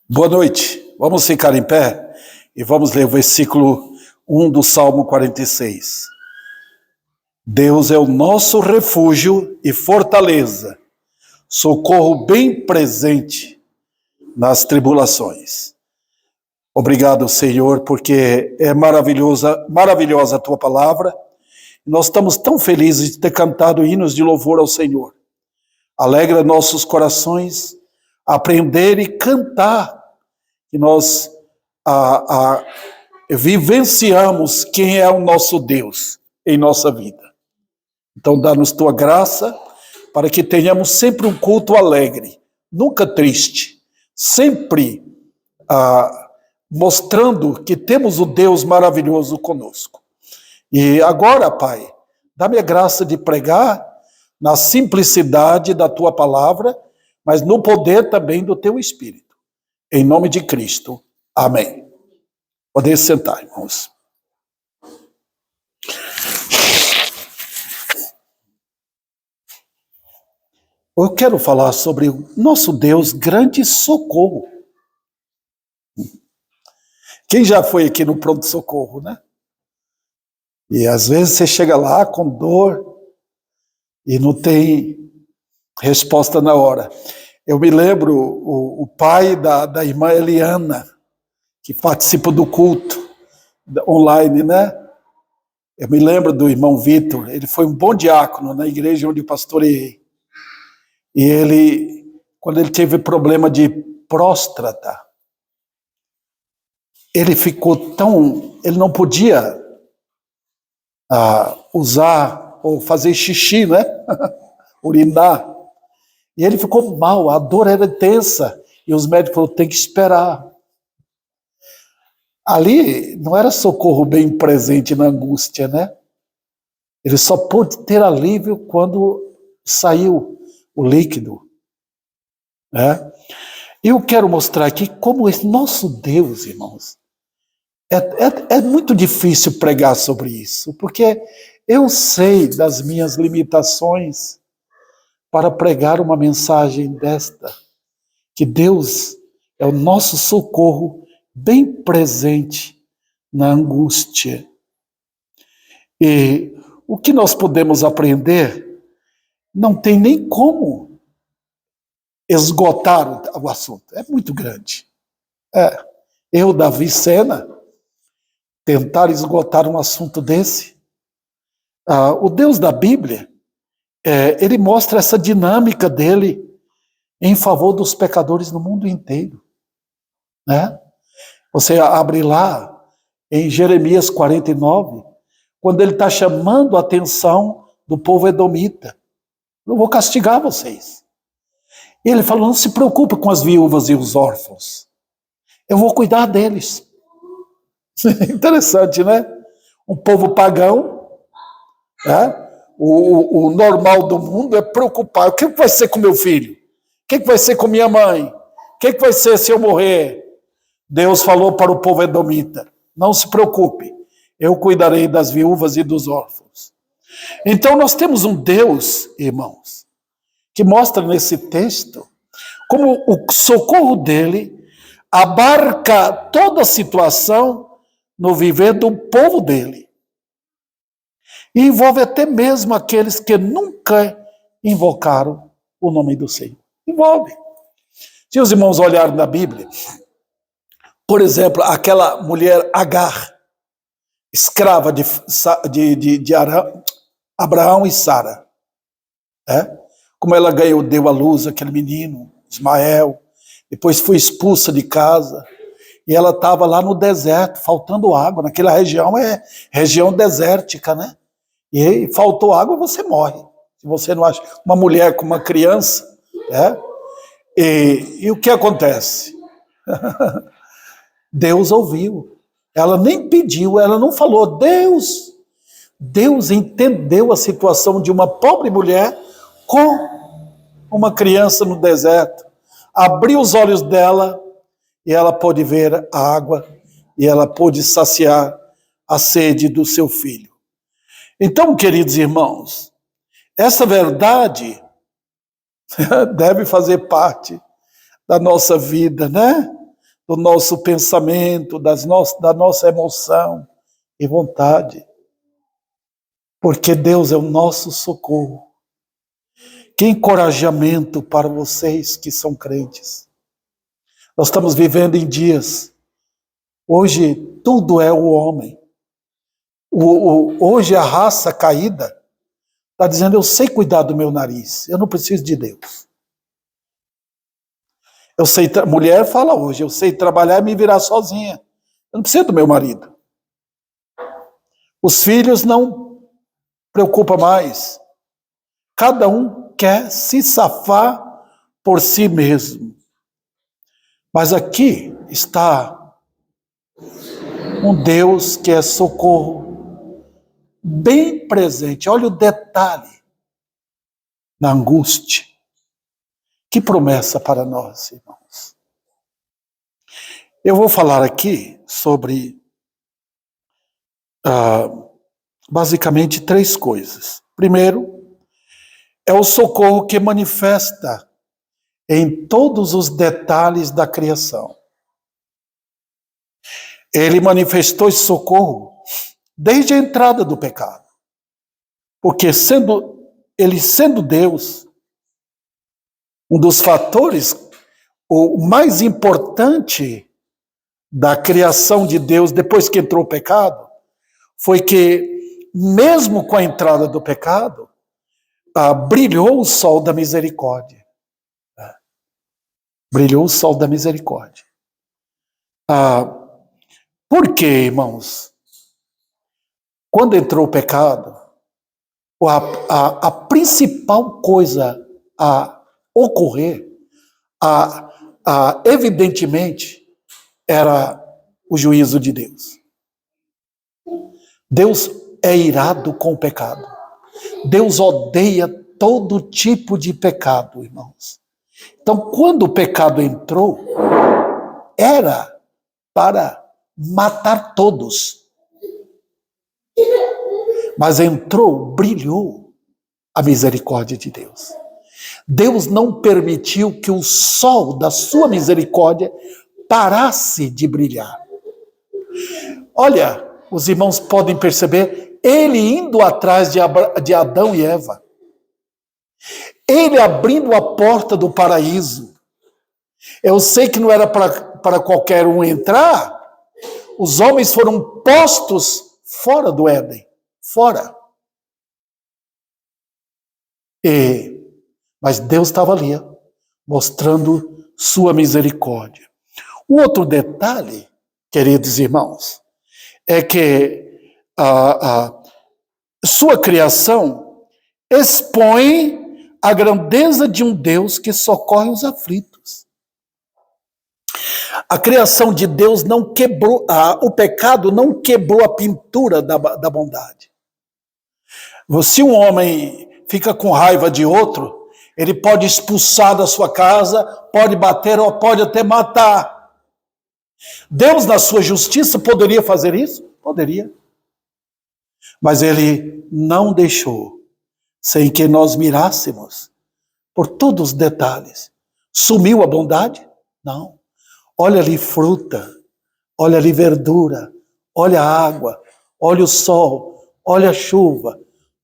Boa noite. Vamos ficar em pé e vamos ler o versículo 1 do Salmo 46. Deus é o nosso refúgio e fortaleza, socorro bem presente nas tribulações. Obrigado, Senhor, porque é maravilhosa a tua palavra. Nós estamos tão felizes de ter cantado hinos de louvor ao Senhor. Alegra nossos corações aprender e cantar, que nós vivenciamos quem é o nosso Deus em nossa vida. Então, dá-nos tua graça para que tenhamos sempre um culto alegre, nunca triste, sempre mostrando que temos o Deus maravilhoso conosco. E agora, Pai, dá-me a graça de pregar na simplicidade da tua palavra, mas no poder também do teu Espírito. Em nome de Cristo. Amém. Podem sentar, irmãos. Eu quero falar sobre o nosso Deus, grande socorro. Quem já foi aqui no pronto-socorro, né? E às vezes você chega lá com dor e não tem resposta na hora. Eu me lembro o pai da irmã Eliana, que participa do culto online, né? Eu me lembro do irmão Vitor, ele foi um bom diácono na igreja onde eu pastoreei. E ele, quando ele teve problema de próstata, ele ficou ele não podia usar ou fazer xixi, né? Urinar. E ele ficou mal, a dor era intensa. E os médicos falaram, tem que esperar. Ali não era socorro bem presente na angústia, né? Ele só pôde ter alívio quando saiu o líquido. Né? Eu quero mostrar aqui como esse nosso Deus, irmãos, é muito difícil pregar sobre isso, porque eu sei das minhas limitações para pregar uma mensagem desta, que Deus é o nosso socorro bem presente na angústia. E o que nós podemos aprender não tem nem como esgotar o assunto, é muito grande. Eu, Davi Sena, tentar esgotar um assunto desse. O Deus da Bíblia, ele mostra essa dinâmica dele em favor dos pecadores no mundo inteiro. Né? Você abre lá em Jeremias 49, quando ele está chamando a atenção do povo edomita. Eu vou castigar vocês. E ele falou, não se preocupe com as viúvas e os órfãos. Eu vou cuidar deles. Interessante, né? Um povo pagão, né? O normal do mundo é preocupar. O que vai ser com meu filho? O que vai ser com minha mãe? O que vai ser se eu morrer? Deus falou para o povo edomita, não se preocupe, eu cuidarei das viúvas e dos órfãos. Então nós temos um Deus, irmãos, que mostra nesse texto como o socorro dele abarca toda a situação no viver do povo dele. E envolve até mesmo aqueles que nunca invocaram o nome do Senhor. Envolve. Se os irmãos olharem na Bíblia, por exemplo, aquela mulher Agar, escrava de Abraão e Sara, né? Como ela deu à luz aquele menino, Ismael, depois foi expulsa de casa, e ela estava lá no deserto, faltando água, naquela região é região desértica, né? E faltou água, você morre. Se você não acha uma mulher com uma criança, né? E o que acontece? Deus ouviu. Ela nem pediu, ela não falou. Deus entendeu a situação de uma pobre mulher com uma criança no deserto. Abriu os olhos dela e ela pôde ver a água e ela pôde saciar a sede do seu filho. Então, queridos irmãos, essa verdade deve fazer parte da nossa vida, né? do nosso pensamento, da nossa emoção e vontade. Porque Deus é o nosso socorro. Que encorajamento para vocês que são crentes. Nós estamos vivendo em dias. Hoje tudo é o homem. Hoje a raça caída está dizendo, eu sei cuidar do meu nariz, eu não preciso de Deus. Mulher fala hoje, eu sei trabalhar e me virar sozinha. Eu não preciso do meu marido. Os filhos não preocupam mais. Cada um quer se safar por si mesmo. Mas aqui está um Deus que é socorro, bem presente. Olha o detalhe na angústia. Que promessa para nós, irmãos. Eu vou falar aqui sobre basicamente 3 coisas. Primeiro, é o socorro que manifesta em todos os detalhes da criação. Ele manifestou esse socorro desde a entrada do pecado. Porque ele sendo Deus, um dos fatores, o mais importante da criação de Deus depois que entrou o pecado, foi que, mesmo com a entrada do pecado, brilhou o sol da misericórdia. Brilhou o sol da misericórdia. Por quê, irmãos? Quando entrou o pecado, a principal coisa a ocorrer, evidentemente, era o juízo de Deus. Deus é irado com o pecado. Deus odeia todo tipo de pecado, irmãos. Então, quando o pecado entrou, era para matar todos. Mas brilhou a misericórdia de Deus. Deus não permitiu que o sol da sua misericórdia parasse de brilhar. Olha, os irmãos podem perceber, ele indo atrás de Adão e Eva. Ele abrindo a porta do paraíso. Eu sei que não era para qualquer um entrar. Os homens foram postos fora do Éden. Fora. Mas Deus estava ali, mostrando sua misericórdia. O outro detalhe, queridos irmãos, é que sua criação expõe a grandeza de um Deus que socorre os aflitos. A criação de Deus não quebrou, o pecado não quebrou a pintura da bondade. Se um homem fica com raiva de outro, ele pode expulsar da sua casa, pode bater ou pode até matar. Deus, na sua justiça, poderia fazer isso? Poderia. Mas ele não deixou, sem que nós mirássemos por todos os detalhes. Sumiu a bondade? Não. Olha ali fruta, olha ali verdura, olha a água, olha o sol, olha a chuva,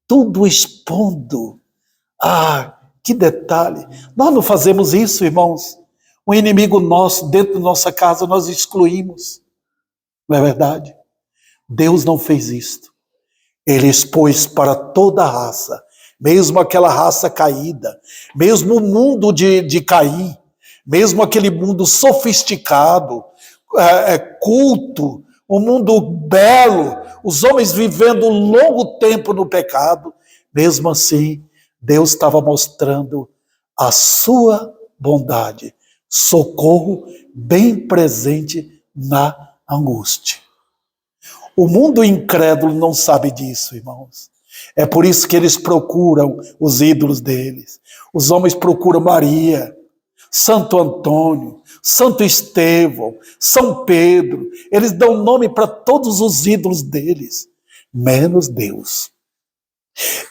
tudo expondo. Que detalhe. Nós não fazemos isso, irmãos. Um inimigo nosso, dentro da nossa casa, nós excluímos. Não é verdade? Deus não fez isto. Ele expôs para toda a raça, mesmo aquela raça caída, mesmo o mundo de Caim, mesmo aquele mundo sofisticado, culto, um mundo belo, os homens vivendo um longo tempo no pecado, mesmo assim, Deus estava mostrando a sua bondade, socorro bem presente na angústia. O mundo incrédulo não sabe disso, irmãos. É por isso que eles procuram os ídolos deles. Os homens procuram Maria, Santo Antônio, Santo Estevão, São Pedro. Eles dão nome para todos os ídolos deles, menos Deus.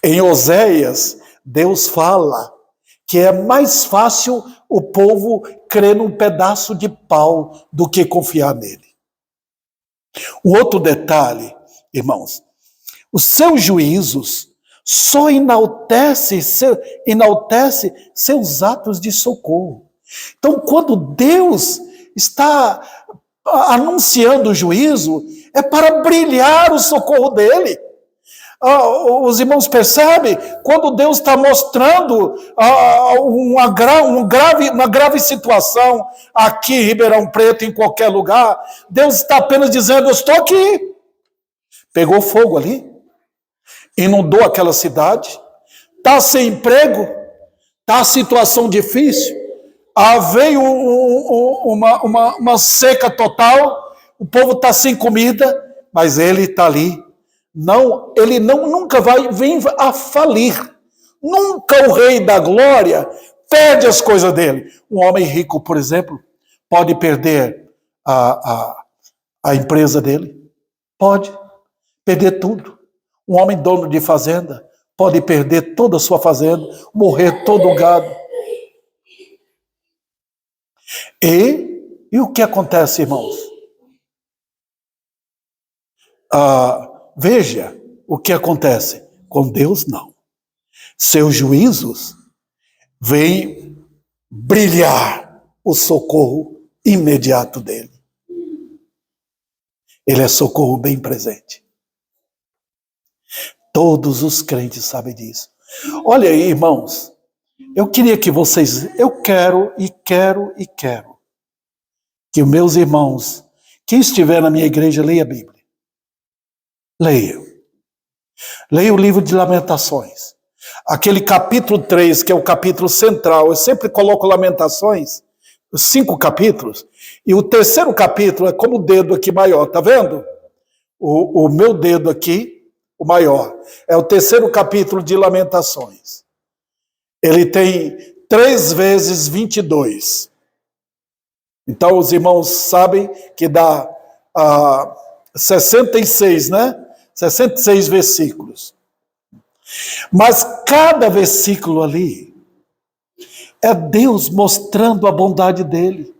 Em Oséias, Deus fala que é mais fácil o povo crer num pedaço de pau do que confiar nele. O outro detalhe, irmãos, os seus juízos só enaltece seus atos de socorro. Então, quando Deus está anunciando o juízo, é para brilhar o socorro dele. Os irmãos percebem? Quando Deus está mostrando uma grave situação aqui em Ribeirão Preto, em qualquer lugar, Deus está apenas dizendo, eu estou aqui. Pegou fogo ali, inundou aquela cidade, está sem emprego, está a situação difícil, veio uma seca total, o povo está sem comida, mas ele está ali. Não, ele nunca vem a falir. Nunca o rei da glória perde as coisas dele. Um homem rico, por exemplo, pode perder a empresa dele. Pode perder tudo. Um homem dono de fazenda pode perder toda a sua fazenda, morrer todo o gado. E o que acontece, irmãos? Veja o que acontece. Com Deus, não. Seus juízos vêm brilhar o socorro imediato dele. Ele é socorro bem presente. Todos os crentes sabem disso. Olha aí, irmãos, eu queria que vocês, eu quero que os meus irmãos, quem estiver na minha igreja, leia a Bíblia. Leia o livro de Lamentações. Aquele capítulo 3, que é o capítulo central. Eu sempre coloco Lamentações, 5 capítulos. E o terceiro capítulo é como o dedo aqui maior, tá vendo? O meu dedo aqui, o maior. É o terceiro capítulo de Lamentações. Ele tem 3 vezes 22. Então os irmãos sabem que dá 66, né? 66 versículos. Mas cada versículo ali é Deus mostrando a bondade dele.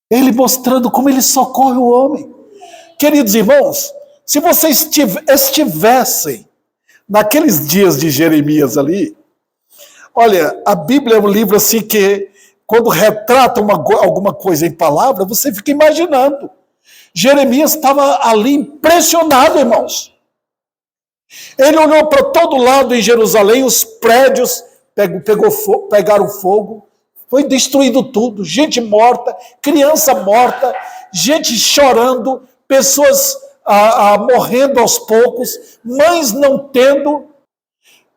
Ele mostrando como ele socorre o homem. Queridos irmãos, se vocês estivessem naqueles dias de Jeremias ali, olha, a Bíblia é um livro assim que, quando retrata alguma coisa em palavra, você fica imaginando. Jeremias estava ali impressionado, irmãos. Ele olhou para todo lado em Jerusalém, os prédios pegaram fogo, foi destruído tudo, gente morta, criança morta, gente chorando, pessoas morrendo aos poucos, mães não tendo.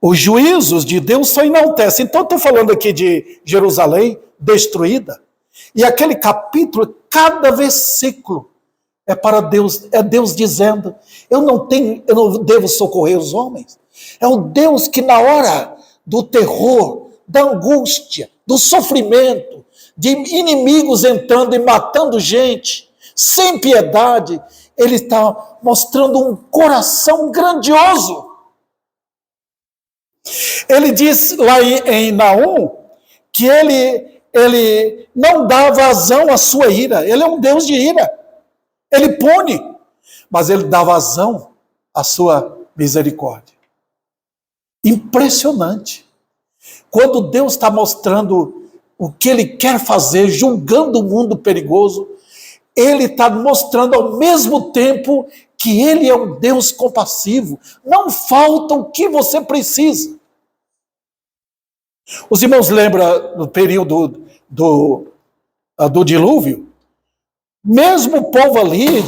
Os juízos de Deus só enaltecem. Então, estou falando aqui de Jerusalém destruída, e aquele capítulo, cada versículo, é para Deus, é Deus dizendo, eu não devo socorrer os homens. É o Deus que na hora do terror, da angústia, do sofrimento, de inimigos entrando e matando gente, sem piedade, ele está mostrando um coração grandioso. Ele diz lá em Naum que ele não dá vazão à sua ira. Ele é um Deus de ira. Ele pune, mas ele dá vazão à sua misericórdia. Impressionante. Quando Deus está mostrando o que ele quer fazer, julgando o mundo perigoso, ele está mostrando ao mesmo tempo que ele é um Deus compassivo. Não falta o que você precisa. Os irmãos lembram do período do dilúvio? Mesmo o povo ali,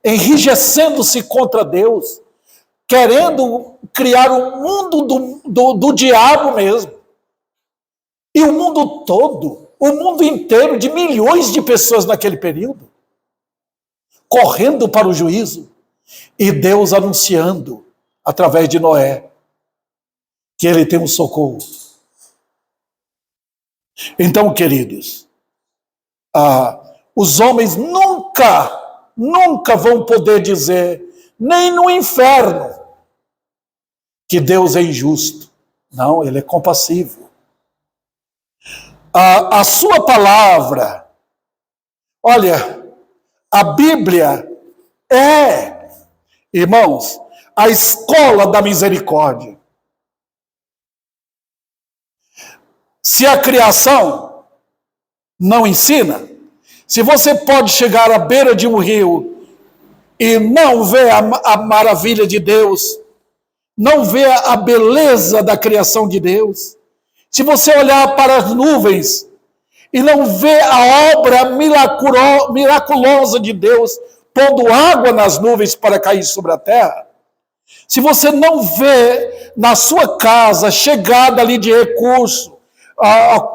enrijecendo-se contra Deus, querendo criar um mundo do diabo mesmo. E o mundo todo, o mundo inteiro, de milhões de pessoas naquele período, correndo para o juízo, e Deus anunciando, através de Noé, que ele tem um socorro. Então, queridos, os homens nunca vão poder dizer, nem no inferno, que Deus é injusto, Não, ele é compassivo. A sua palavra, olha, a Bíblia é, irmãos, a escola da misericórdia. Se a criação não ensina, se você pode chegar à beira de um rio e não ver a maravilha de Deus, não ver a beleza da criação de Deus, se você olhar para as nuvens e não ver a obra miraculosa de Deus, pondo água nas nuvens para cair sobre a terra, se você não vê na sua casa chegada ali de recurso,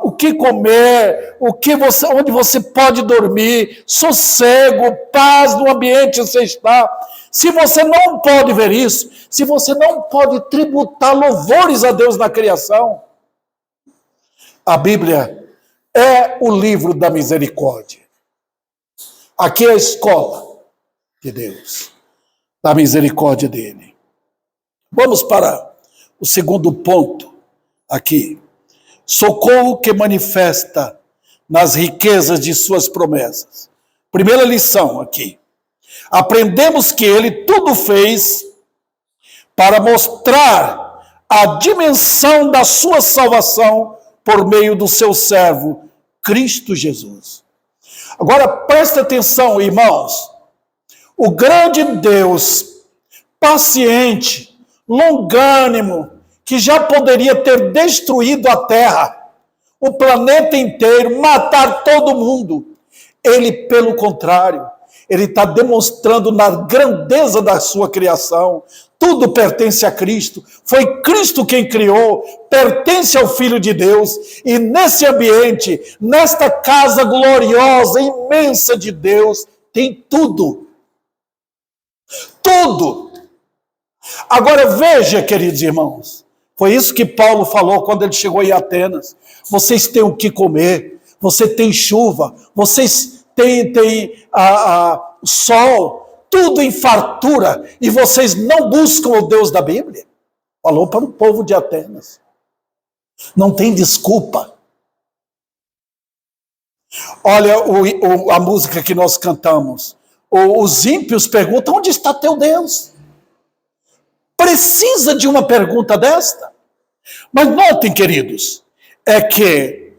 o que comer, onde você pode dormir, sossego, paz no ambiente que você está. Se você não pode ver isso, se você não pode tributar louvores a Deus na criação, a Bíblia é o livro da misericórdia. Aqui é a escola de Deus, da misericórdia dele. Vamos para o segundo ponto aqui. Socorro que manifesta nas riquezas de suas promessas. Primeira lição aqui. Aprendemos que ele tudo fez para mostrar a dimensão da sua salvação por meio do seu servo, Cristo Jesus. Agora presta atenção, irmãos. O grande Deus, paciente, longânimo, que já poderia ter destruído a terra, o planeta inteiro, matar todo mundo. Ele, pelo contrário, ele está demonstrando na grandeza da sua criação. Tudo pertence a Cristo. Foi Cristo quem criou, pertence ao Filho de Deus. E nesse ambiente, nesta casa gloriosa, imensa de Deus, tem tudo. Tudo. Agora veja, queridos irmãos, foi isso que Paulo falou quando ele chegou em Atenas. Vocês têm o que comer, você tem chuva, vocês têm sol, tudo em fartura, e vocês não buscam o Deus da Bíblia. Falou para o povo de Atenas. Não tem desculpa. Olha a música que nós cantamos. Os ímpios perguntam, onde está teu Deus? Precisa de uma pergunta desta? Mas notem, queridos, é que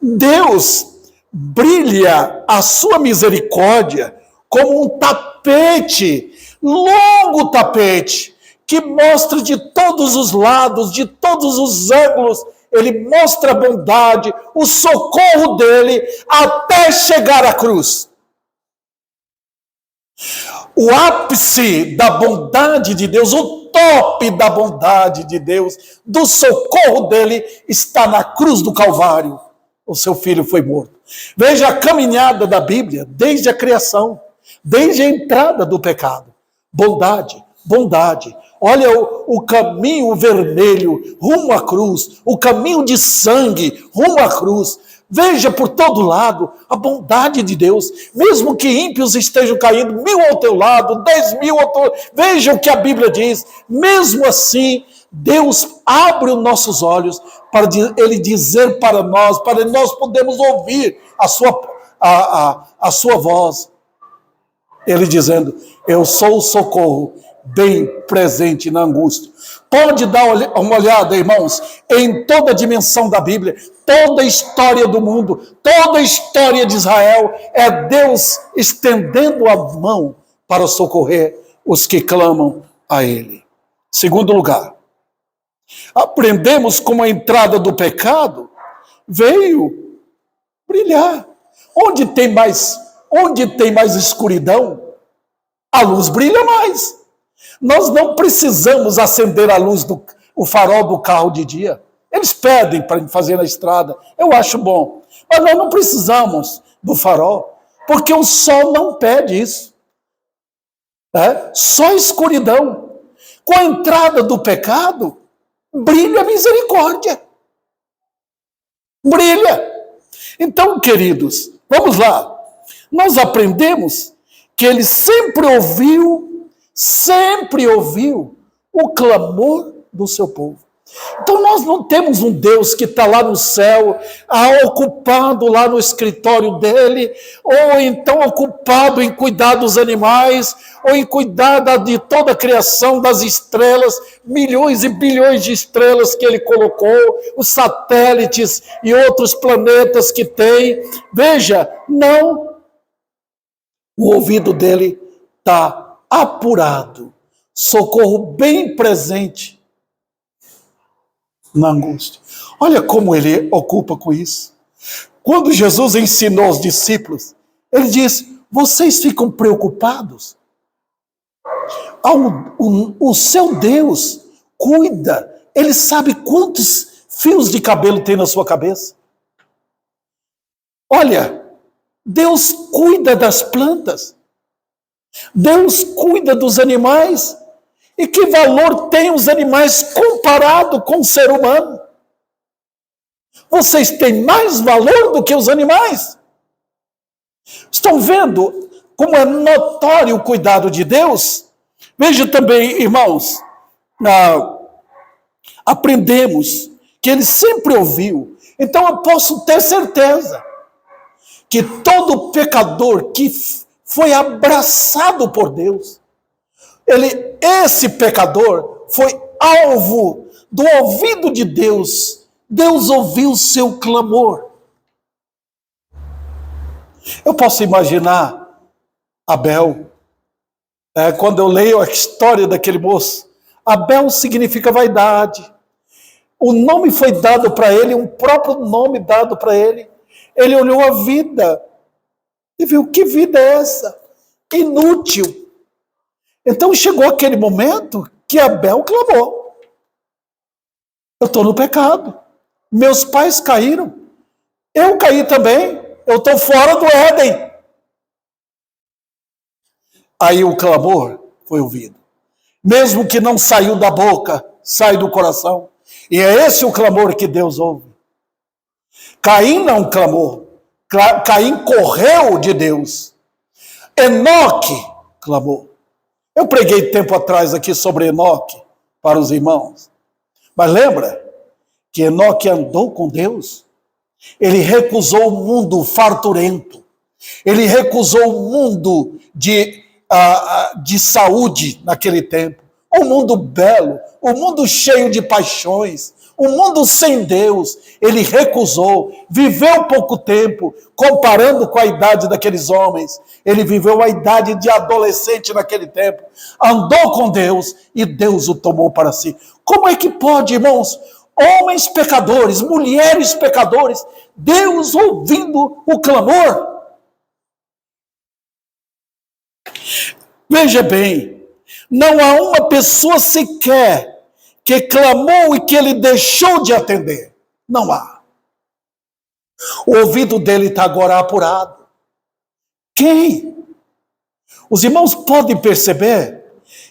Deus brilha a sua misericórdia como um tapete, longo tapete, que mostra de todos os lados, de todos os ângulos, ele mostra a bondade, o socorro dele, até chegar à cruz. O ápice da bondade de Deus, o top da bondade de Deus, do socorro dele, está na cruz do Calvário. O seu filho foi morto. Veja a caminhada da Bíblia, desde a criação, desde a entrada do pecado. Bondade, bondade. Olha o caminho vermelho rumo à cruz, o caminho de sangue rumo à cruz. Veja por todo lado a bondade de Deus. Mesmo que ímpios estejam caindo, 1000 ao teu lado, 10.000 ao teu lado. Veja o que a Bíblia diz. Mesmo assim, Deus abre os nossos olhos para ele dizer para nós podermos ouvir a sua voz. Ele dizendo, eu sou o socorro bem presente na angústia. Pode dar uma olhada, irmãos, em toda a dimensão da Bíblia, toda a história do mundo, toda a história de Israel, é Deus estendendo a mão para socorrer os que clamam a Ele. Segundo lugar, aprendemos como a entrada do pecado veio brilhar. Onde tem mais escuridão, a luz brilha mais. Nós não precisamos acender a luz o farol do carro de dia. Eles pedem para fazer na estrada. Eu acho bom. Mas nós não precisamos do farol, porque o sol não pede isso. Só escuridão. Com a entrada do pecado, brilha a misericórdia. Brilha. Então, queridos, vamos lá. Nós aprendemos que ele sempre ouviu o clamor do seu povo. Então nós não temos um Deus que está lá no céu, ocupado lá no escritório dele, ou então ocupado em cuidar dos animais, ou em cuidar de toda a criação, das estrelas, milhões e bilhões de estrelas que ele colocou, os satélites e outros planetas que tem. Veja, não. O ouvido dele está apurado, socorro bem presente na angústia. Olha como ele ocupa com isso. Quando Jesus ensinou os discípulos, ele diz: vocês ficam preocupados? O seu Deus cuida, ele sabe quantos fios de cabelo tem na sua cabeça. Olha, Deus cuida das plantas, Deus cuida dos animais. E que valor tem os animais comparado com o ser humano? Vocês têm mais valor do que os animais. Estão vendo como é notório o cuidado de Deus? Veja também, irmãos, aprendemos que ele sempre ouviu. Então eu posso ter certeza que todo pecador que foi abraçado por Deus, esse pecador foi alvo do ouvido de Deus. Deus ouviu o seu clamor. Eu posso imaginar Abel, quando eu leio a história daquele moço. Abel significa vaidade. O nome foi dado para ele, um próprio nome dado para ele. Ele olhou a vida e viu: que vida é essa? Inútil. Então chegou aquele momento que Abel clamou: eu estou no pecado, meus pais caíram, eu caí também, eu estou fora do Éden. Aí o clamor foi ouvido, mesmo que não saiu da boca, sai do coração, e é esse o clamor que Deus ouve. Caim não clamou, Caim correu de Deus. Enoque clamou. Eu preguei tempo atrás aqui sobre Enoque para os irmãos. Mas lembra que Enoque andou com Deus? Ele recusou o mundo farturento. Ele recusou o mundo de saúde naquele tempo. Um mundo belo, um mundo cheio de paixões, um mundo sem Deus. Ele recusou, viveu pouco tempo, comparando com a idade daqueles homens. Ele viveu a idade de adolescente naquele tempo, andou com Deus e Deus o tomou para si. Como é que pode, irmãos, homens pecadores, mulheres pecadores, Deus ouvindo o clamor? Veja bem, não há uma pessoa sequer que clamou e que ele deixou de atender. Não há. O ouvido dele está agora apurado. Quem? Os irmãos podem perceber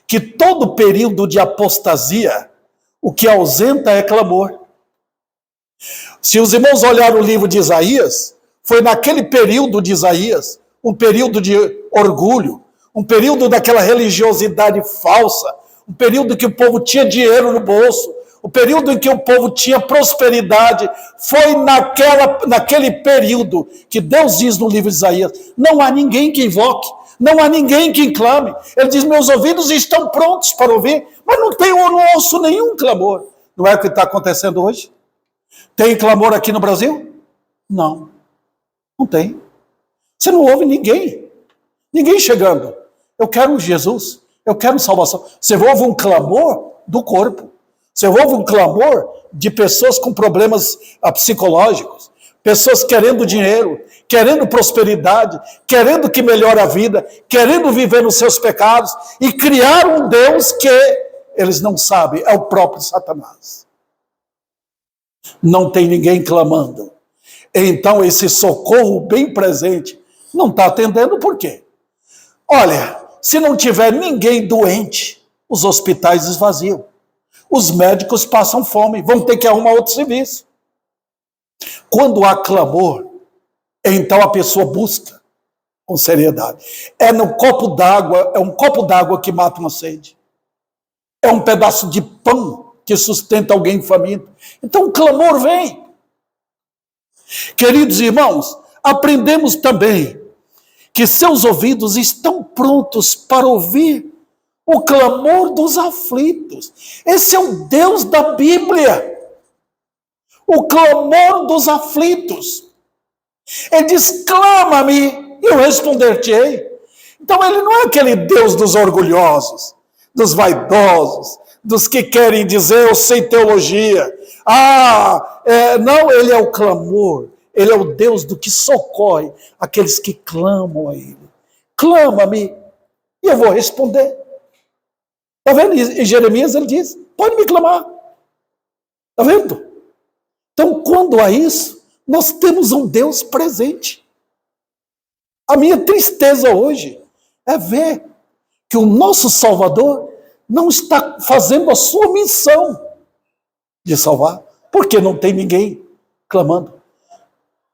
que todo período de apostasia, o que ausenta é clamor. Se os irmãos olharem o livro de Isaías, foi naquele período de Isaías, um período de orgulho, um período daquela religiosidade falsa, um período que o povo tinha dinheiro no bolso, o período em que o povo tinha prosperidade. Foi naquele período que Deus diz no livro de Isaías: não há ninguém que invoque, não há ninguém que clame. Ele diz: meus ouvidos estão prontos para ouvir, mas não ouço nenhum clamor. Não é o que está acontecendo hoje? Tem clamor aqui no Brasil? Não, não tem. Você não ouve ninguém chegando: eu quero Jesus, eu quero salvação. Você ouve um clamor do corpo, você ouve um clamor de pessoas com problemas psicológicos, pessoas querendo dinheiro, querendo prosperidade, querendo que melhore a vida, querendo viver nos seus pecados e criar um Deus que eles não sabem, é o próprio Satanás. Não tem ninguém clamando. Então esse socorro bem presente não está atendendo. Por quê? Olha, se não tiver ninguém doente, os hospitais esvaziam. Os médicos passam fome, vão ter que arrumar outro serviço. Quando há clamor, então a pessoa busca com seriedade. É um copo d'água que mata uma sede. É um pedaço de pão que sustenta alguém faminto. Então o clamor vem. Queridos irmãos, aprendemos também que seus ouvidos estão prontos para ouvir o clamor dos aflitos. Esse é o Deus da Bíblia. O clamor dos aflitos. Ele diz, clama-me, e eu responder-te-ei. Então ele não é aquele Deus dos orgulhosos, dos vaidosos, dos que querem dizer, eu sei teologia. Não, ele é o clamor. Ele é o Deus do que socorre aqueles que clamam a ele. Clama-me, e eu vou responder. Está vendo? Em Jeremias ele diz, pode me clamar. Está vendo? Então, quando há isso, nós temos um Deus presente. A minha tristeza hoje é ver que o nosso Salvador não está fazendo a sua missão de salvar, porque não tem ninguém clamando.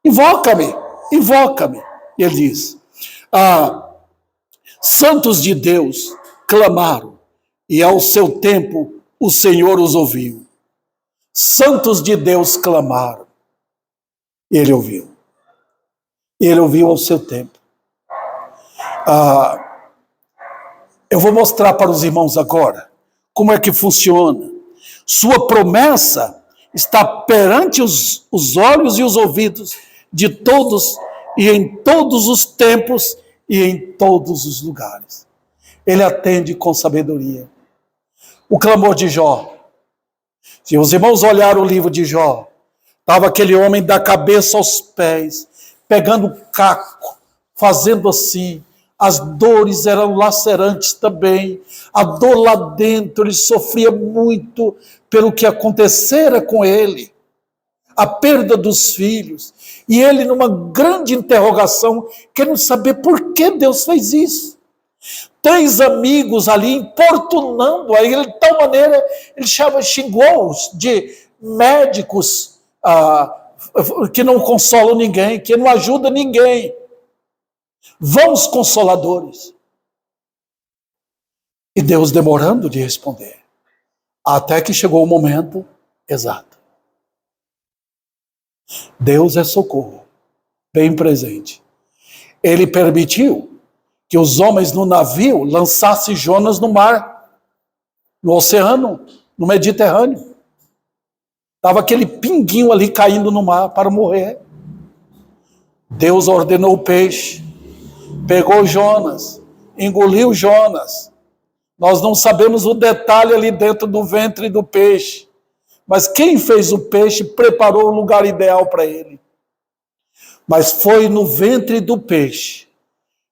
Invoca-me, invoca-me. E ele diz, santos de Deus clamaram, e ao seu tempo o Senhor os ouviu. Santos de Deus clamaram, e ele ouviu. Ele ouviu ao seu tempo. Eu vou mostrar para os irmãos agora como é que funciona. Sua promessa está perante os olhos e os ouvidos de todos e em todos os tempos e em todos os lugares. Ele atende com sabedoria. O clamor de Jó. Se os irmãos olharam o livro de Jó, estava aquele homem da cabeça aos pés, pegando caco, fazendo assim. As dores eram lacerantes também. A dor lá dentro, ele sofria muito pelo que acontecera com ele. A perda dos filhos. E ele numa grande interrogação, querendo saber por que Deus fez isso. 3 amigos ali importunando a ele de tal maneira, ele xingou-os de médicos que não consolam ninguém, que não ajudam ninguém. Vãos consoladores. E Deus demorando de responder. Até que chegou o momento exato. Deus é socorro, bem presente. Ele permitiu que os homens no navio lançassem Jonas no mar, no oceano, no Mediterrâneo. Estava aquele pinguinho ali caindo no mar para morrer. Deus ordenou o peixe, pegou Jonas, engoliu Jonas. Nós não sabemos o detalhe ali dentro do ventre do peixe, mas quem fez o peixe preparou o lugar ideal para ele. Mas foi no ventre do peixe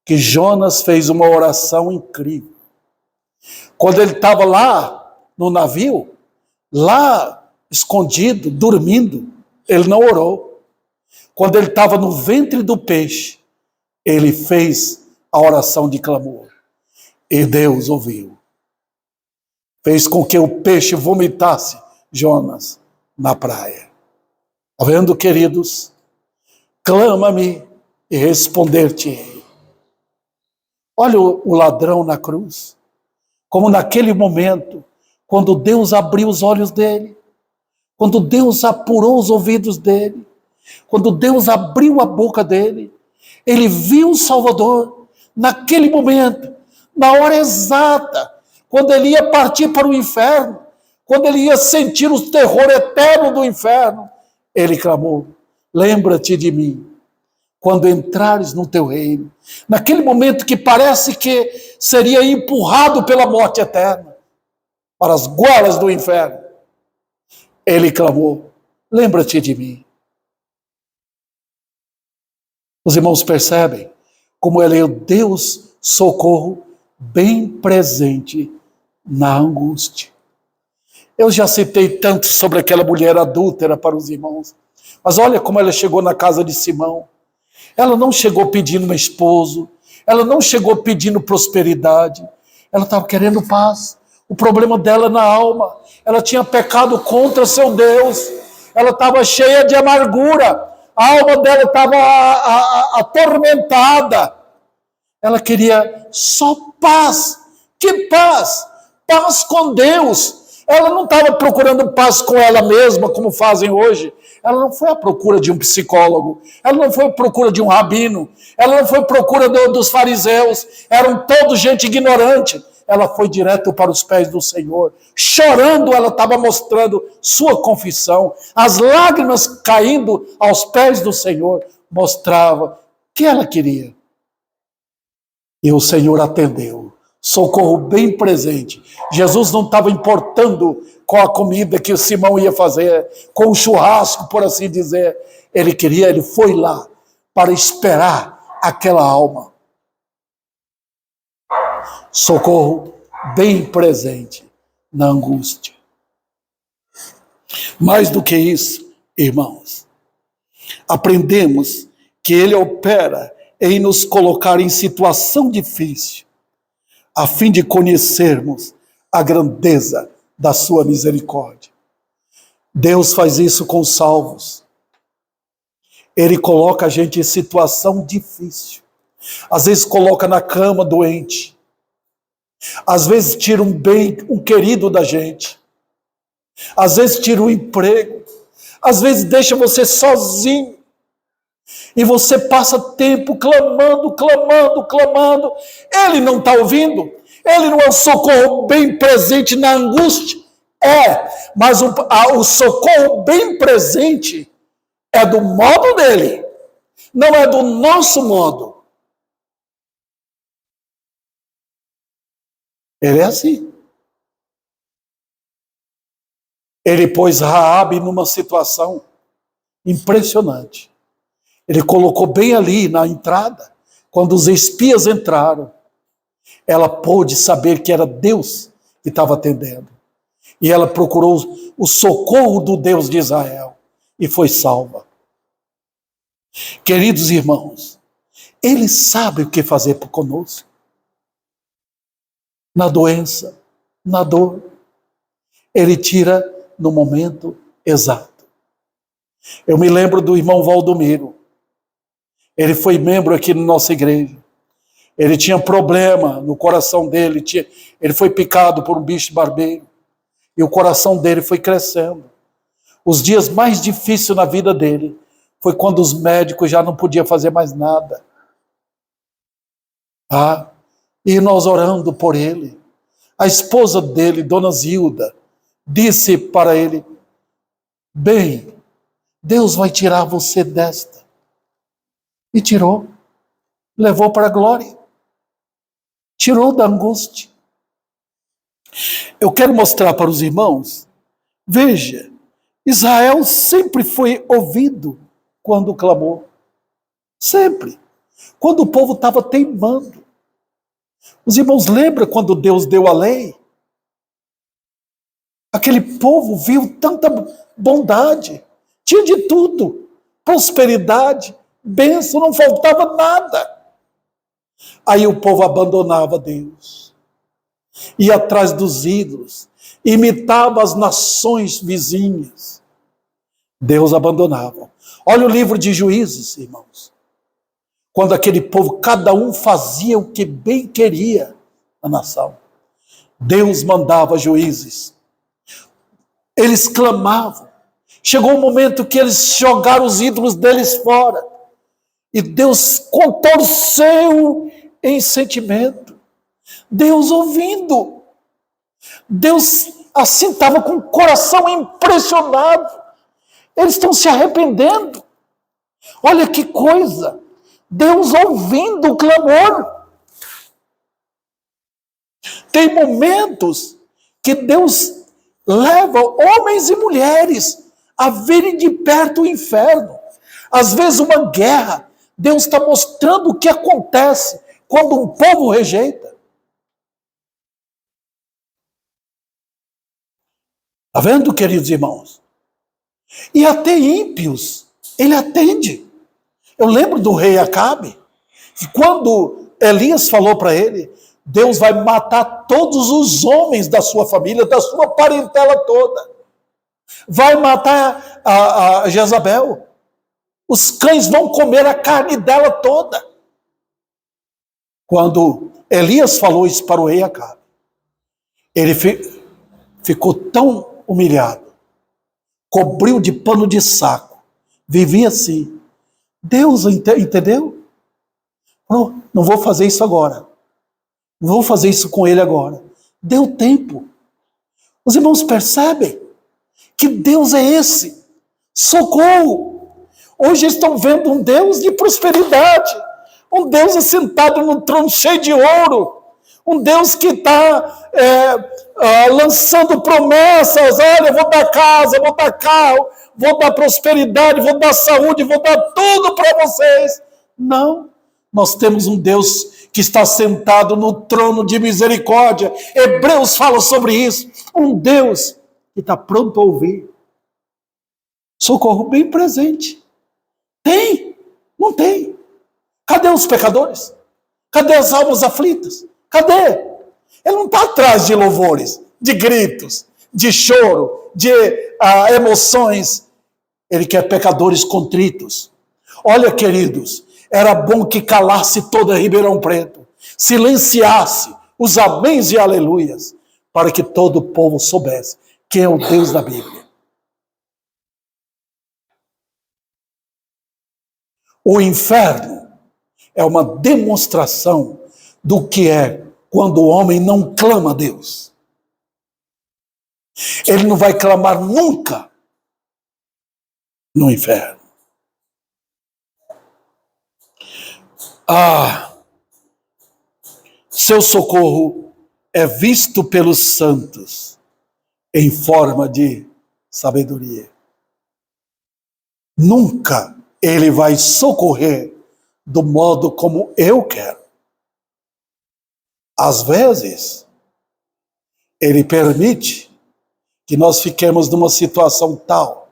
que Jonas fez uma oração incrível. Quando ele estava lá no navio, lá escondido, dormindo, ele não orou. Quando ele estava no ventre do peixe, ele fez a oração de clamor. E Deus ouviu. Fez com que o peixe vomitasse Jonas na praia. Está vendo, queridos? Clama-me e responder-te-ei. Olha o ladrão na cruz. Como naquele momento, quando Deus abriu os olhos dele, quando Deus apurou os ouvidos dele, quando Deus abriu a boca dele, ele viu o Salvador naquele momento, na hora exata, quando ele ia partir para o inferno, quando ele ia sentir o terror eterno do inferno, ele clamou, lembra-te de mim, quando entrares no teu reino. Naquele momento que parece que seria empurrado pela morte eterna, para as golas do inferno, ele clamou, lembra-te de mim. Os irmãos percebem como ele é o Deus socorro bem presente na angústia. Eu já citei tanto sobre aquela mulher adúltera para os irmãos, mas olha como ela chegou na casa de Simão. Ela não chegou pedindo um esposo, ela não chegou pedindo prosperidade, ela estava querendo paz. O problema dela na alma, ela tinha pecado contra seu Deus, ela estava cheia de amargura, a alma dela estava atormentada. Ela queria só paz. Que paz? Paz com Deus. Ela não estava procurando paz com ela mesma, como fazem hoje. Ela não foi à procura de um psicólogo. Ela não foi à procura de um rabino. Ela não foi à procura dos fariseus. Eram todos gente ignorante. Ela foi direto para os pés do Senhor. Chorando, ela estava mostrando sua confissão. As lágrimas caindo aos pés do Senhor mostrava que ela queria. E o Senhor atendeu. Socorro bem presente. Jesus não estava importando com a comida que o Simão ia fazer, com o churrasco, por assim dizer. Ele foi lá para esperar aquela alma. Socorro bem presente na angústia. Mais do que isso, irmãos, aprendemos que ele opera em nos colocar em situação difícil, a fim de conhecermos a grandeza da sua misericórdia. Deus faz isso com os salvos. Ele coloca a gente em situação difícil. Às vezes coloca na cama doente. Às vezes tira um querido da gente. Às vezes tira o emprego. Às vezes deixa você sozinho. E você passa tempo clamando. Ele não está ouvindo. Ele não é o socorro bem presente na angústia. Mas o socorro bem presente é do modo dele. Não é do nosso modo. Ele é assim. Ele pôs Raabe numa situação impressionante. Ele colocou bem ali na entrada, quando os espias entraram, ela pôde saber que era Deus que estava atendendo. E ela procurou o socorro do Deus de Israel e foi salva. Queridos irmãos, Ele sabe o que fazer conosco. Na doença, na dor, Ele tira no momento exato. Eu me lembro do irmão Valdomiro. Ele foi membro aqui na nossa igreja. Ele tinha problema no coração dele. Ele foi picado por um bicho barbeiro. E o coração dele foi crescendo. Os dias mais difíceis na vida dele foi quando os médicos já não podiam fazer mais nada. E nós orando por ele. A esposa dele, Dona Zilda, disse para ele: bem, Deus vai tirar você desta. E tirou. Levou para a glória. Tirou da angústia. Eu quero mostrar para os irmãos, veja, Israel sempre foi ouvido quando clamou. Sempre. Quando o povo estava teimando. Os irmãos lembram quando Deus deu a lei? Aquele povo viu tanta bondade. Tinha de tudo. Prosperidade, bênção, não faltava nada. Aí o povo abandonava Deus. Ia atrás dos ídolos. Imitava as nações vizinhas. Deus abandonava. Olha o livro de Juízes, irmãos. Quando aquele povo, cada um fazia o que bem queria na nação. Deus mandava juízes. Eles clamavam. Chegou um momento que eles jogaram os ídolos deles fora. E Deus contorceu em sentimento. Deus ouvindo. Deus assim estava com o coração impressionado. Eles estão se arrependendo. Olha que coisa. Deus ouvindo o clamor. Tem momentos que Deus leva homens e mulheres a verem de perto o inferno. Às vezes uma guerra. Deus está mostrando o que acontece quando um povo rejeita. Está vendo, queridos irmãos? E até ímpios, ele atende. Eu lembro do rei Acabe, que quando Elias falou para ele, Deus vai matar todos os homens da sua família, da sua parentela toda. Vai matar a Jezabel. Os cães vão comer a carne dela toda. Quando Elias falou isso para o rei Acabe, ele ficou tão humilhado, cobriu de pano de saco, vivia assim. Deus entendeu? Não vou fazer isso agora. Não vou fazer isso com ele agora. Deu tempo. Os irmãos percebem que Deus é esse. Socorro. Hoje estão vendo um Deus de prosperidade. Um Deus assentado no trono cheio de ouro. Um Deus que está lançando promessas. Olha, eu vou dar casa, vou dar carro, vou dar prosperidade, vou dar saúde, vou dar tudo para vocês. Não. Nós temos um Deus que está sentado no trono de misericórdia. Hebreus fala sobre isso. Um Deus que está pronto a ouvir. Socorro bem presente. Tem? Não tem. Cadê os pecadores? Cadê as almas aflitas? Cadê? Ele não está atrás de louvores, de gritos, de choro, de emoções. Ele quer pecadores contritos. Olha, queridos, era bom que calasse toda Ribeirão Preto, silenciasse os améns e aleluias, para que todo o povo soubesse quem é o Deus da Bíblia. O inferno é uma demonstração do que é quando o homem não clama a Deus. Ele não vai clamar nunca no inferno. Seu socorro é visto pelos santos em forma de sabedoria. Nunca ele vai socorrer do modo como eu quero. Às vezes, ele permite que nós fiquemos numa situação tal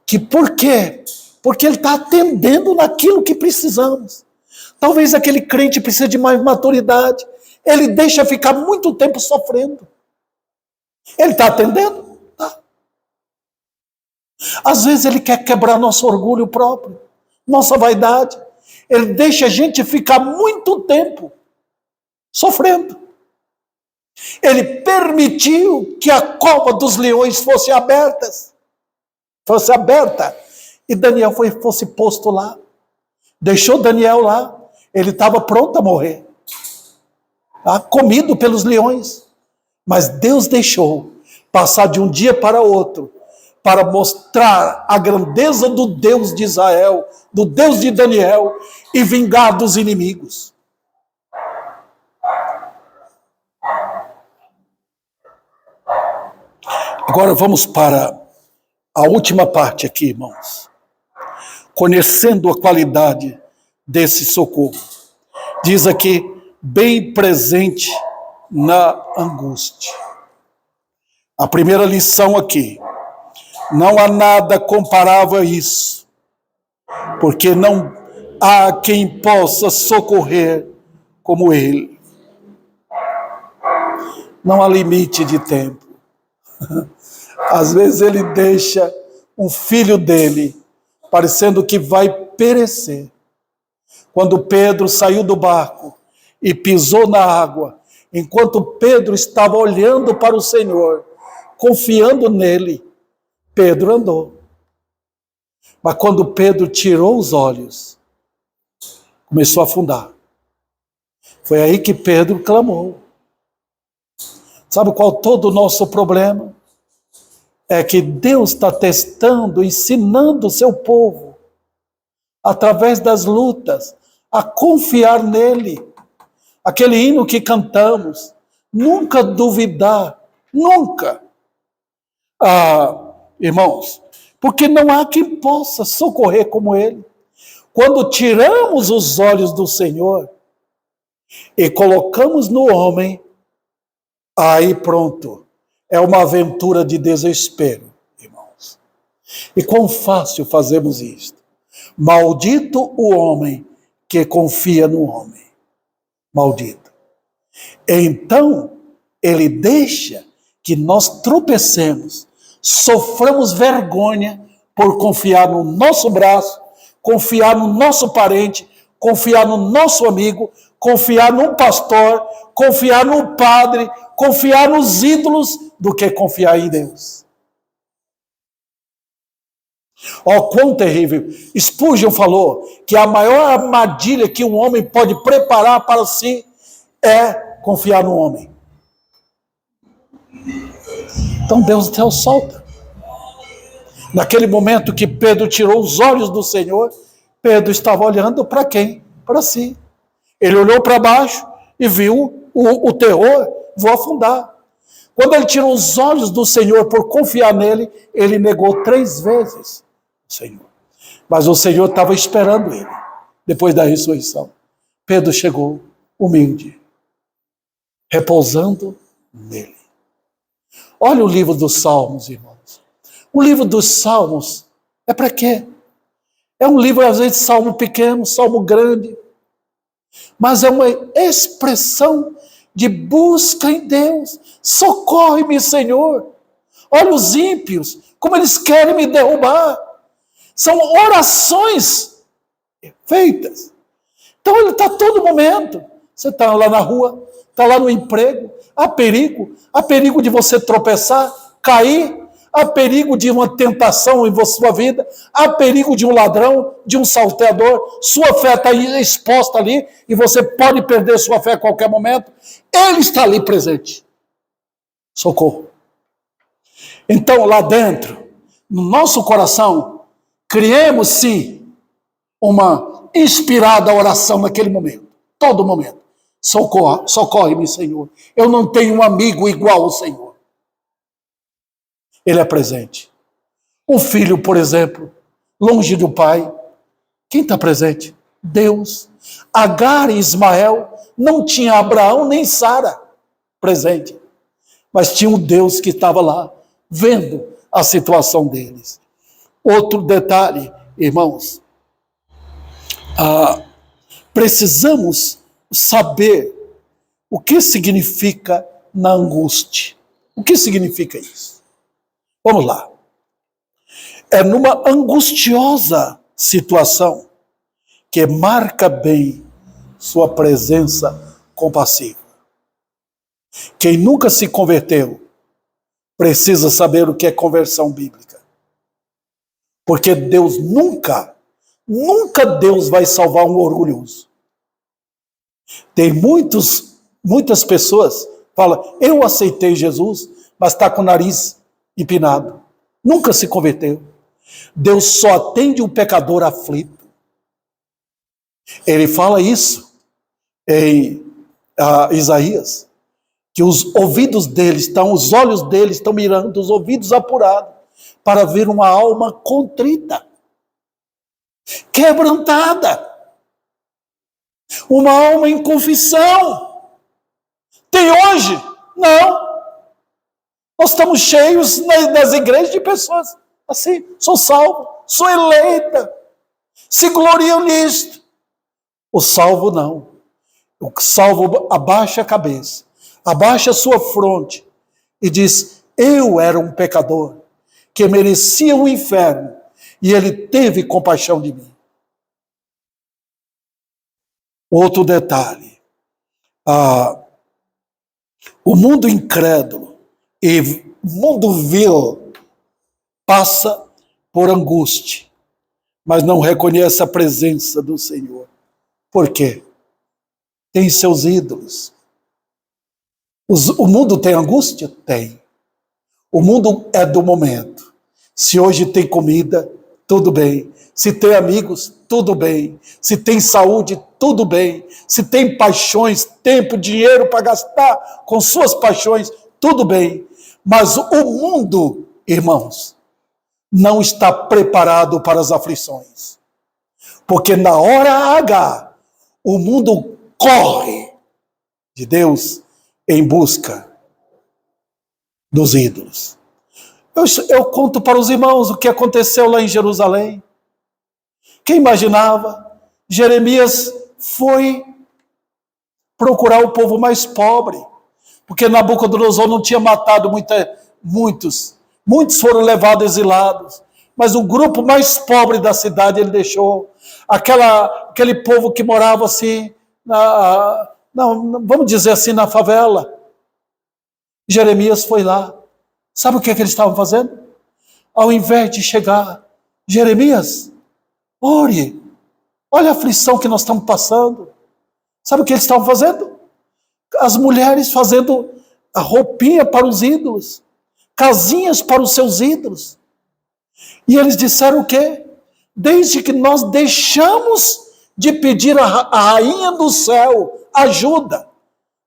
que por quê? Porque ele está atendendo naquilo que precisamos. Talvez aquele crente precise de mais maturidade. Ele deixa ficar muito tempo sofrendo. Ele está atendendo? Tá. Às vezes ele quer quebrar nosso orgulho próprio, nossa vaidade. Ele deixa a gente ficar muito tempo sofrendo. Ele permitiu que a cova dos leões fosse aberta. E Daniel fosse posto lá. Deixou Daniel lá. Ele estava pronto a morrer. Comido pelos leões. Mas Deus deixou passar de um dia para outro para mostrar a grandeza do Deus de Israel, do Deus de Daniel e vingar dos inimigos. Agora vamos para a última parte aqui, irmãos. Conhecendo a qualidade desse socorro. Diz aqui, bem presente na angústia. A primeira lição aqui. Não há nada comparável a isso. Porque não há quem possa socorrer como ele. Não há limite de tempo. Às vezes ele deixa um filho dele parecendo que vai perecer. Quando Pedro saiu do barco e pisou na água, enquanto Pedro estava olhando para o Senhor, confiando nele, Pedro andou. Mas quando Pedro tirou os olhos, começou a afundar. Foi aí que Pedro clamou. Sabe qual todo o nosso problema? É que Deus está testando, ensinando o seu povo, através das lutas, a confiar nele. Aquele hino que cantamos, nunca duvidar, nunca. Irmãos, porque não há quem possa socorrer como ele. Quando tiramos os olhos do Senhor e colocamos no homem, aí pronto. É uma aventura de desespero, irmãos. E quão fácil fazemos isto. Maldito o homem que confia no homem. Maldito. Então, ele deixa que nós tropecemos, soframos vergonha por confiar no nosso braço, confiar no nosso parente, confiar no nosso amigo, confiar no pastor, confiar no padre, confiar nos ídolos do que confiar em Deus. Ó, quão terrível. Spurgeon falou que a maior armadilha que um homem pode preparar para si é confiar no homem. Então Deus o solta. Naquele momento que Pedro tirou os olhos do Senhor, Pedro estava olhando para quem? Para si. Ele olhou para baixo e viu o terror, vou afundar. Quando ele tirou os olhos do Senhor por confiar nele, ele negou 3 vezes o Senhor. Mas o Senhor estava esperando ele, depois da ressurreição. Pedro chegou humilde, repousando nele. Olha o livro dos Salmos, irmãos. O livro dos Salmos é para quê? É um livro, às vezes, salmo pequeno, salmo grande, mas é uma expressão de busca em Deus. Socorre-me, Senhor. Olha os ímpios, como eles querem me derrubar. São orações feitas. Então ele está a todo momento. Você está lá na rua, está lá no emprego, há perigo de você tropeçar, cair, há perigo de uma tentação em sua vida, há perigo de um ladrão, de um salteador, sua fé está exposta ali e você pode perder sua fé a qualquer momento. Ele está ali presente. Socorro. Então lá dentro, no nosso coração, criemos sim uma inspirada oração naquele momento, todo momento. Socorre-me, Senhor. Eu não tenho um amigo igual ao Senhor. Ele é presente. Um filho, por exemplo, longe do pai, quem está presente? Deus. Agar e Ismael não tinha Abraão nem Sara presente, mas tinha um Deus que estava lá, vendo a situação deles. Outro detalhe, irmãos, precisamos saber o que significa na angústia. O que significa isso? Vamos lá. É numa angustiosa situação que marca bem sua presença compassiva. Quem nunca se converteu precisa saber o que é conversão bíblica. Porque Deus nunca Deus vai salvar um orgulhoso. Tem muitas pessoas que falam, eu aceitei Jesus, mas está com o nariz empinado. Nunca se converteu. Deus só atende um pecador aflito. Ele fala isso em Isaías, que os olhos dele estão mirando, os ouvidos apurados, para ver uma alma contrita, quebrantada, uma alma em confissão. Tem hoje? Não. Nós estamos cheios nas igrejas de pessoas assim, sou salvo, sou eleita, se gloriam nisto. O salvo não. O salvo abaixa a cabeça, abaixa a sua fronte e diz, eu era um pecador que merecia o inferno e ele teve compaixão de mim. Outro detalhe, o mundo incrédulo e o mundo vil passa por angústia, mas não reconhece a presença do Senhor. Por quê? Tem seus ídolos. O mundo tem angústia? Tem. O mundo é do momento. Se hoje tem comida, tudo bem. Se tem amigos, tudo bem. Se tem saúde, tudo bem. Se tem paixões, tempo, dinheiro para gastar com suas paixões, tudo bem. Mas o mundo, irmãos, não está preparado para as aflições. Porque na hora H, o mundo corre de Deus em busca dos ídolos. Eu conto para os irmãos o que aconteceu lá em Jerusalém. Quem imaginava? Jeremias foi procurar o povo mais pobre, porque Nabucodonosor não tinha matado muitos foram levados exilados, mas o grupo mais pobre da cidade ele deixou, aquele povo que morava assim, vamos dizer assim, na favela. Jeremias foi lá Sabe o que eles estavam fazendo? Ao invés de chegar, Jeremias, ore, olha a aflição que nós estamos passando. Sabe o que eles estavam fazendo? As mulheres fazendo a roupinha para os ídolos, casinhas para os seus ídolos. E eles disseram o quê? Desde que nós deixamos de pedir à rainha do céu ajuda,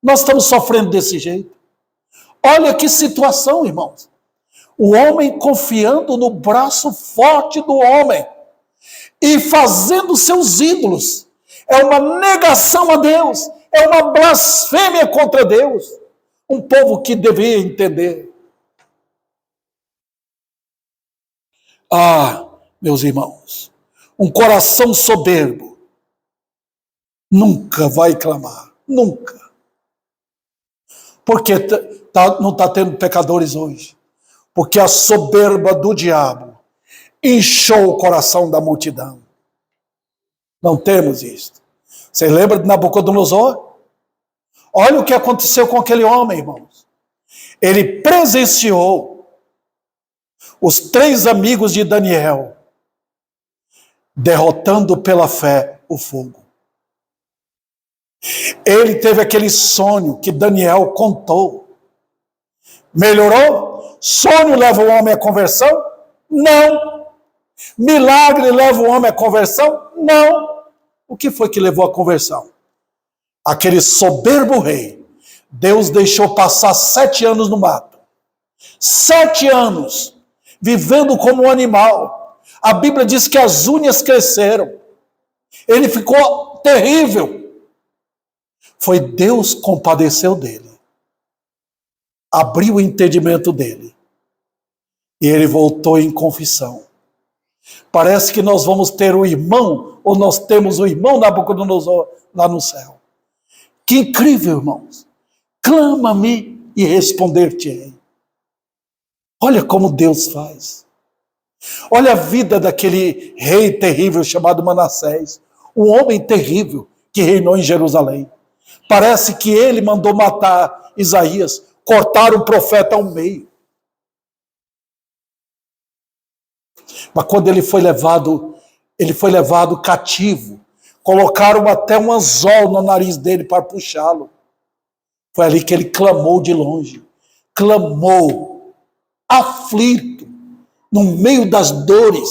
nós estamos sofrendo desse jeito. Olha que situação, irmãos. O homem confiando no braço forte do homem e fazendo seus ídolos. É uma negação a Deus, é uma blasfêmia contra Deus. Um povo que deveria entender. Ah, meus irmãos, um coração soberbo nunca vai clamar, nunca. Porque não está tendo pecadores hoje. Porque a soberba do diabo inchou o coração da multidão. Não temos isto. Você lembra de Nabucodonosor? Olha o que aconteceu com aquele homem, irmãos. Ele presenciou os 3 amigos de Daniel derrotando pela fé o fogo. Ele teve aquele sonho que Daniel contou. Melhorou? Sonho leva o homem à conversão? Não. Milagre leva o homem à conversão? Não. O que foi que levou à conversão? Aquele soberbo rei. Deus deixou passar 7 anos no mato. 7 anos vivendo como um animal. A Bíblia diz que as unhas cresceram. Ele ficou terrível. Foi Deus que compadeceu dele. Abriu o entendimento dele. E ele voltou em confissão. Parece que nós vamos ter o irmão, ou nós temos o irmão Nabucodonosor lá no céu. Que incrível, irmãos. Clama-me e responder-te-ei. Olha como Deus faz. Olha a vida daquele rei terrível chamado Manassés. Um homem terrível que reinou em Jerusalém. Parece que ele mandou matar Isaías, cortar o profeta ao meio. Mas quando ele foi levado cativo. Colocaram até um anzol no nariz dele para puxá-lo. Foi ali que ele clamou de longe. Clamou, aflito, no meio das dores.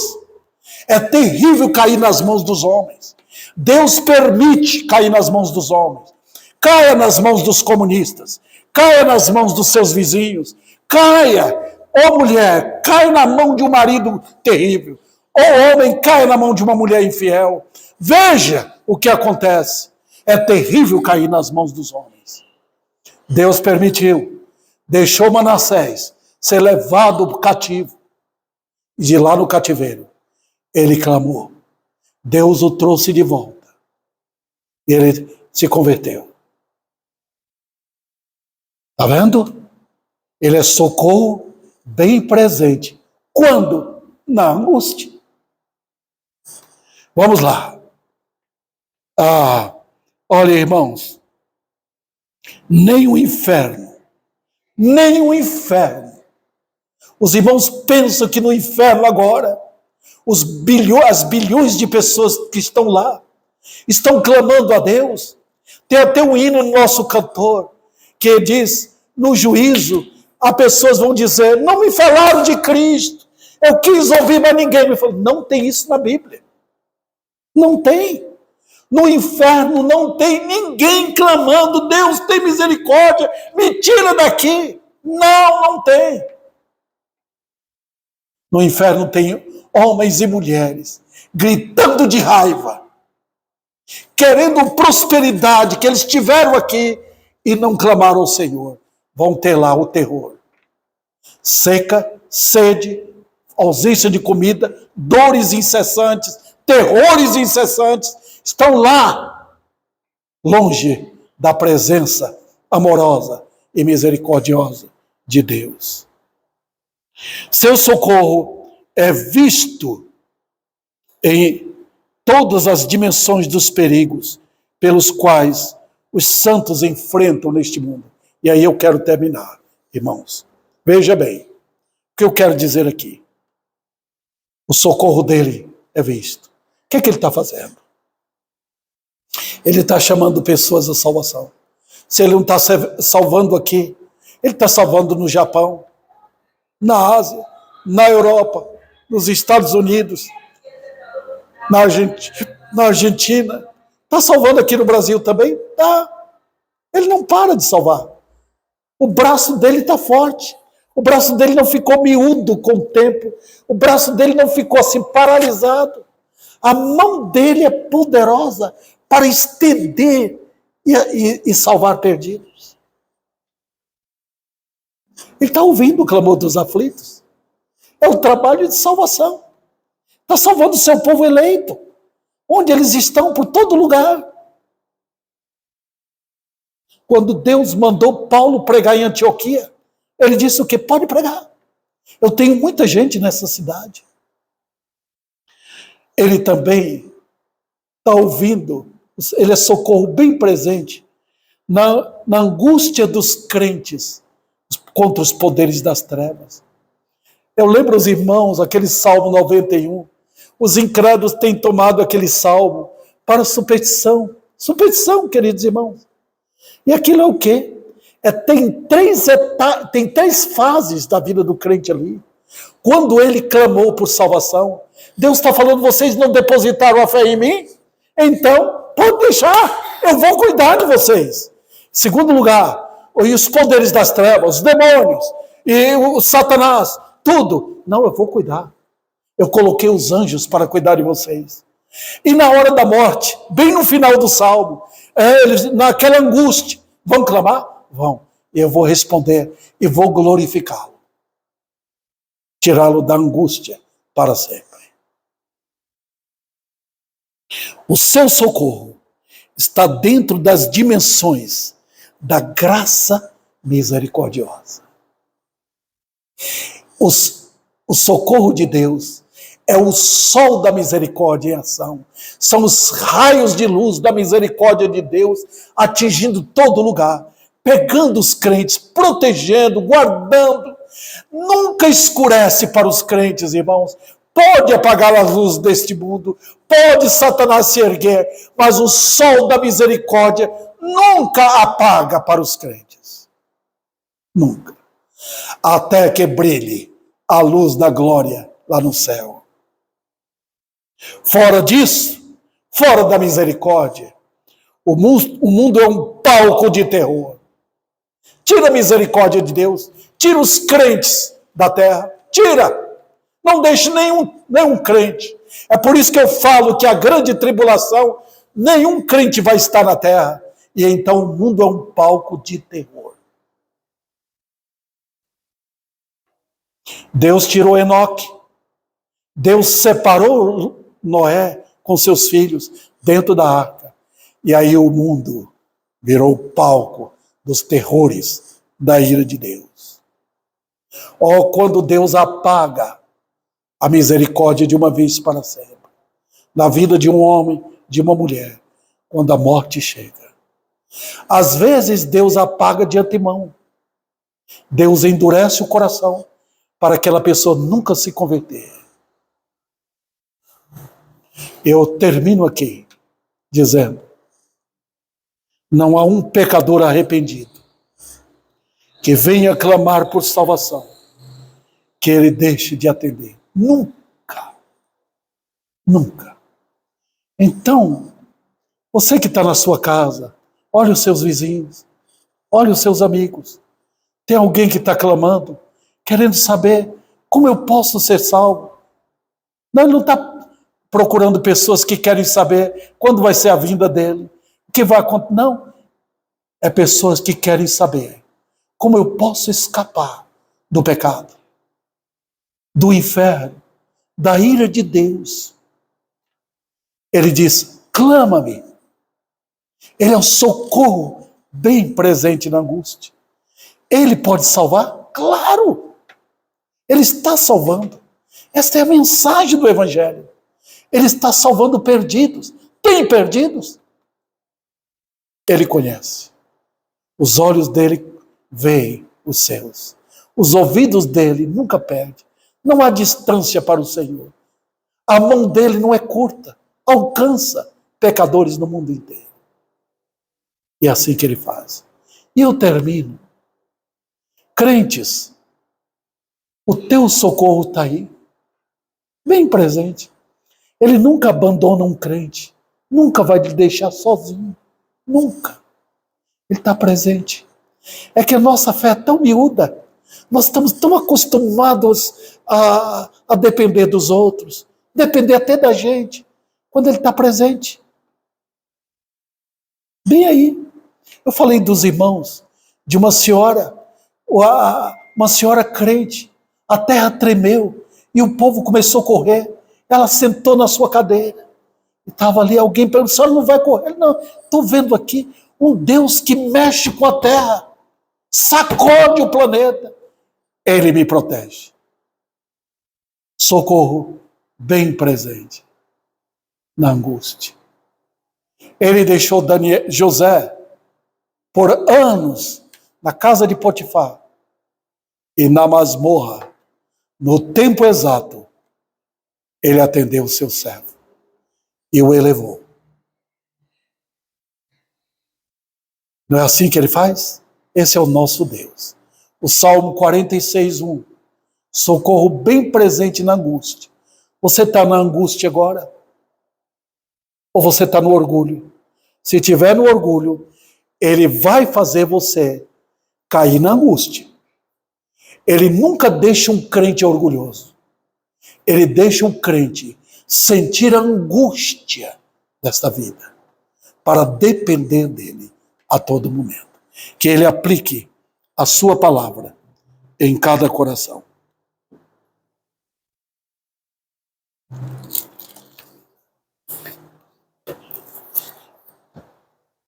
É terrível cair nas mãos dos homens. Deus permite cair nas mãos dos homens. Caia nas mãos dos comunistas. Caia nas mãos dos seus vizinhos. Caia, ó mulher, caia na mão de um marido terrível. Ó homem, caia na mão de uma mulher infiel. Veja o que acontece. É terrível cair nas mãos dos homens. Deus permitiu. Deixou Manassés ser levado cativo. E de lá no cativeiro, ele clamou. Deus o trouxe de volta. E ele se converteu. Está vendo? Ele é socorro bem presente. Quando? Na angústia. Vamos lá. Olha, irmãos, nem o inferno, os irmãos pensam que no inferno agora, as bilhões de pessoas que estão lá, estão clamando a Deus. Tem até um hino no nosso cantor, que diz, no juízo, as pessoas vão dizer, não me falaram de Cristo, eu quis ouvir, mas ninguém me falou. Não tem isso na Bíblia. Não tem. No inferno não tem ninguém clamando, Deus tem misericórdia, me tira daqui. Não tem. No inferno tem homens e mulheres gritando de raiva, querendo prosperidade que eles tiveram aqui e não clamaram ao Senhor. Vão ter lá o terror. Seca, sede, ausência de comida, dores incessantes, terrores incessantes, estão lá, longe da presença amorosa e misericordiosa de Deus. Seu socorro é visto em todas as dimensões dos perigos pelos quais os santos enfrentam neste mundo. E aí eu quero terminar, irmãos. Veja bem, que eu quero dizer aqui? O socorro dele é visto. O que é que ele está fazendo? Ele está chamando pessoas à salvação. Se ele não está salvando aqui, ele está salvando no Japão, na Ásia, na Europa, nos Estados Unidos, na Argentina. Está salvando aqui no Brasil também? Tá. Ele não para de salvar. O braço dele está forte. O braço dele não ficou miúdo com o tempo. O braço dele não ficou assim paralisado. A mão dele é poderosa para estender e salvar perdidos. Ele está ouvindo o clamor dos aflitos. É o trabalho de salvação. Está salvando o seu povo eleito. Onde eles estão, por todo lugar. Quando Deus mandou Paulo pregar em Antioquia, ele disse o quê? Pode pregar. Eu tenho muita gente nessa cidade. Ele também está ouvindo, ele é socorro bem presente na angústia dos crentes contra os poderes das trevas. Eu lembro os irmãos, aquele Salmo 91, os incrédulos têm tomado aquele salmo para superstição. Superstição, queridos irmãos. E aquilo é o quê? Tem três fases da vida do crente ali. Quando ele clamou por salvação, Deus está falando, vocês não depositaram a fé em mim? Então, pode deixar, eu vou cuidar de vocês. Segundo lugar, e os poderes das trevas, os demônios, e o Satanás, tudo. Não, eu vou cuidar. Eu coloquei os anjos para cuidar de vocês. E na hora da morte, bem no final do salmo, eles, naquela angústia, vão clamar? Vão. E eu vou responder e vou glorificá-lo. Tirá-lo da angústia para sempre. O seu socorro está dentro das dimensões da graça misericordiosa. O socorro de Deus é o sol da misericórdia em ação. São os raios de luz da misericórdia de Deus atingindo todo lugar, pegando os crentes, protegendo, guardando. Nunca escurece para os crentes, irmãos. Pode apagar as luzes deste mundo, pode Satanás se erguer, mas o sol da misericórdia nunca apaga para os crentes. Nunca. Até que brilhe a luz da glória lá no céu. Fora disso, fora da misericórdia, o mundo é um palco de terror. Tira a misericórdia de Deus, tira os crentes da terra, tira. Não deixe nenhum crente. É por isso que eu falo que a grande tribulação, nenhum crente vai estar na terra. E então o mundo é um palco de terror. Deus tirou Enoque. Deus separou Noé com seus filhos dentro da arca. E aí o mundo virou o palco dos terrores da ira de Deus. Quando Deus apaga a misericórdia de uma vez para sempre, na vida de um homem, de uma mulher, quando a morte chega. Às vezes Deus apaga de antemão. Deus endurece o coração para aquela pessoa nunca se converter. Eu termino aqui dizendo, não há um pecador arrependido que venha clamar por salvação, que ele deixe de atender. Nunca. Nunca. Então, você que está na sua casa, olhe os seus vizinhos, olhe os seus amigos. Tem alguém que está clamando, querendo saber como eu posso ser salvo. Não, ele não está procurando pessoas que querem saber quando vai ser a vinda dele, o que vai acontecer. Não. É pessoas que querem saber como eu posso escapar do pecado, do inferno, da ira de Deus. Ele diz, clama-me. Ele é o socorro bem presente na angústia. Ele pode salvar? Claro! Ele está salvando. Esta é a mensagem do Evangelho. Ele está salvando perdidos. Tem perdidos? Ele conhece. Os olhos dele veem os seus. Os ouvidos dele nunca perdem. Não há distância para o Senhor. A mão dele não é curta. Alcança pecadores no mundo inteiro. E é assim que ele faz. E eu termino. Crentes, o teu socorro está aí, bem presente. Ele nunca abandona um crente. Nunca vai lhe deixar sozinho. Nunca. Ele está presente. É que a nossa fé é tão miúda. Nós estamos tão acostumados a depender dos outros. Depender até da gente. Quando ele está presente. Bem aí. Eu falei dos irmãos, de uma senhora crente. A terra tremeu e o povo começou a correr. Ela sentou na sua cadeira. E estava ali alguém perguntando, a senhora não vai correr? Não, estou vendo aqui um Deus que mexe com a terra. Sacode o planeta. Ele me protege. Socorro bem presente na angústia. Ele deixou José por anos na casa de Potifar e na masmorra, no tempo exato, ele atendeu o seu servo e o elevou. Não é assim que ele faz? Esse é o nosso Deus. O Salmo 46:1. Socorro bem presente na angústia. Você está na angústia agora? Ou você está no orgulho? Se estiver no orgulho, ele vai fazer você cair na angústia. Ele nunca deixa um crente orgulhoso. Ele deixa um crente sentir a angústia desta vida, para depender dele a todo momento. Que ele aplique a sua palavra em cada coração.